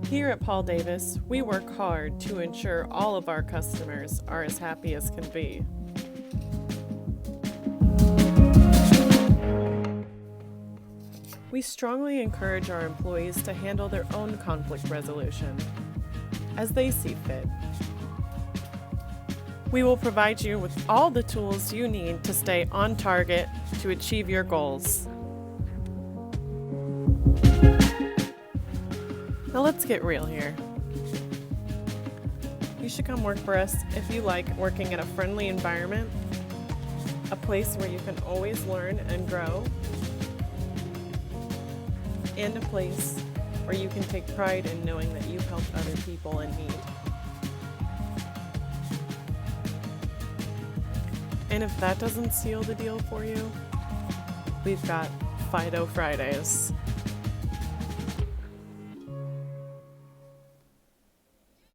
Here at Paul Davis, we work hard to ensure all of our customers are as happy as can be. We strongly encourage our employees to handle their own conflict resolution as they see fit. We will provide you with all the tools you need to stay on target to achieve your goals. Now let's get real here. You should come work for us if you like working in a friendly environment, a place where you can always learn and grow, and a place where you can take pride in knowing that you've helped other people in need. And if that doesn't seal the deal for you, we've got Fido Fridays.